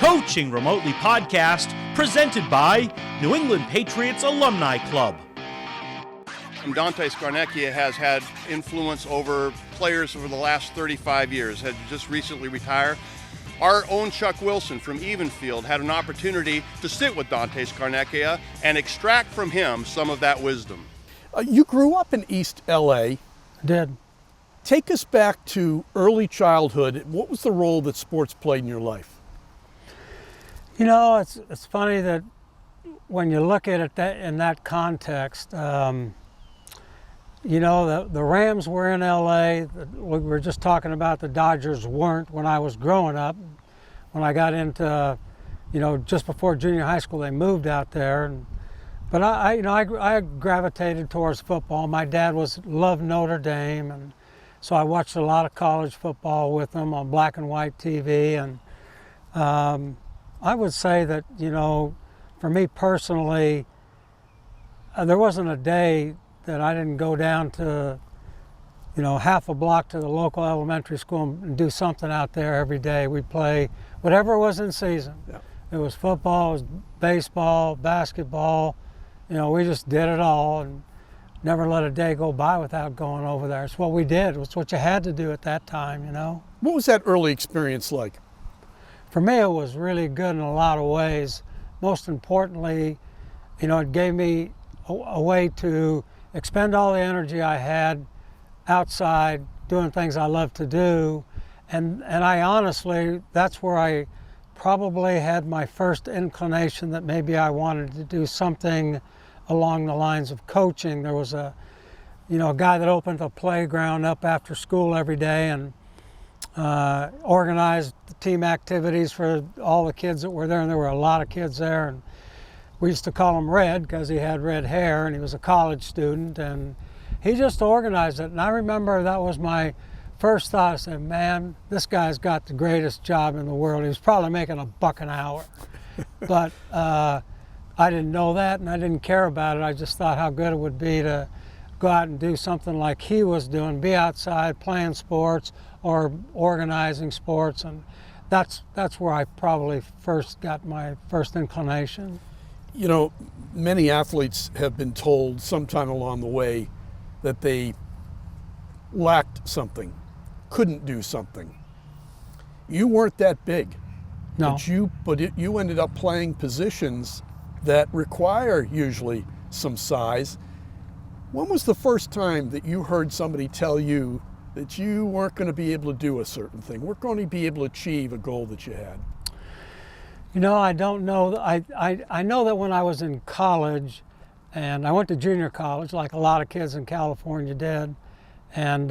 Coaching Remotely podcast presented by New England Patriots Alumni Club. Dante Scarnecchia has had influence over players over the last 35 years, had just recently retired. Our own Chuck Wilson from Evenfield had an opportunity to sit with Dante Scarnecchia and extract from him some of that wisdom. You grew up in East LA. I did. Take us back to early childhood. What was the role that sports played in your life? You know, it's funny that when you look at it in that context, you know, the Rams were in LA. We were just talking about the Dodgers weren't when I was growing up. When I got into, you know, just before junior high school, they moved out there. But I gravitated towards football. My dad loved Notre Dame, and so I watched a lot of college football with him on black and white TV. And I would say that, you know, for me personally, there wasn't a day that I didn't go down to, you know, half a block to the local elementary school and do something out there every day. We'd play whatever was in season. Yeah. It was football, it was baseball, basketball. You know, we just did it all and never let a day go by without going over there. It's what we did. It's what you had to do at that time, you know. What was that early experience like? For me, it was really good in a lot of ways. Most importantly, you know, it gave me a way to expend all the energy I had outside doing things I love to do. And I honestly, that's where I probably had my first inclination that maybe I wanted to do something along the lines of coaching. There was a guy that opened the playground up after school every day and organized the team activities for all the kids that were there, and there were a lot of kids there. And we used to call him Red because he had red hair and he was a college student, and he just organized it. And I remember that was my first thought. I said, man, this guy's got the greatest job in the world. He was probably making $1 an hour. But I didn't know that, and I didn't care about it. I just thought how good it would be to go out and do something like he was doing, be outside playing sports or organizing sports. And that's where I probably first got my first inclination. You know, many athletes have been told sometime along the way that they lacked something, couldn't do something. You weren't that big. No. But you ended up playing positions that require usually some size. When was the first time that you heard somebody tell you that you weren't going to be able to do a certain thing, weren't going to be able to achieve a goal that you had? You know, I don't know. I know that when I was in college, and I went to junior college like a lot of kids in California did, and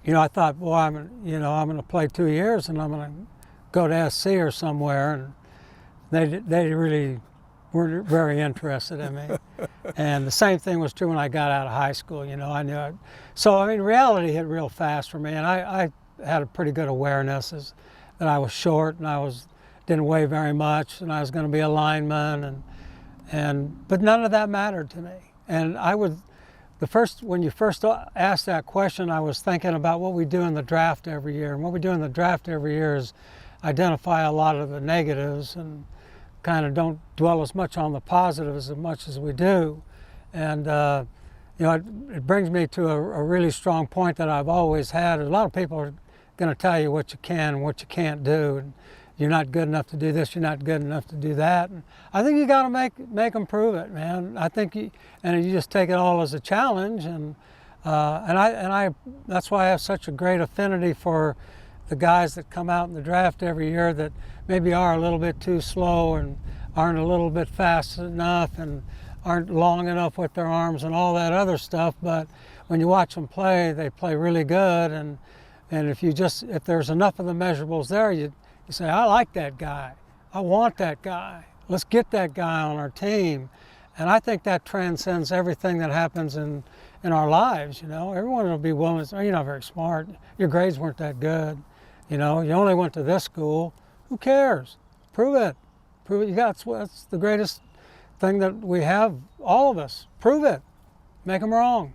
you know, I thought, well, I'm going to play 2 years and I'm going to go to SC or somewhere, and they really weren't very interested in me. And the same thing was true when I got out of high school. You know, I knew it. So I mean, reality hit real fast for me, and I had a pretty good awareness that I was short and didn't weigh very much, and I was going to be a lineman, but none of that mattered to me. And when you first asked that question, I was thinking about what we do in the draft every year. And what we do in the draft every year is identify a lot of the negatives and kind of don't dwell as much on the positives as much as we do. And you know, it brings me to a really strong point that I've always had. A lot of people are going to tell you what you can and what you can't do. And you're not good enough to do this, you're not good enough to do that. And I think you got to make them prove it, man. I think you just take it all as a challenge, and that's why I have such a great affinity for the guys that come out in the draft every year that maybe are a little bit too slow and aren't a little bit fast enough and aren't long enough with their arms and all that other stuff. But when you watch them play, they play really good. And if there's enough of the measurables there, you say, I like that guy. I want that guy. Let's get that guy on our team. And I think that transcends everything that happens in our lives, you know. Everyone will be willing to say, you're not very smart. Your grades weren't that good. You know, you only went to this school. Who cares? Prove it. Prove it. That's the greatest thing that we have, all of us. Prove it. Make them wrong.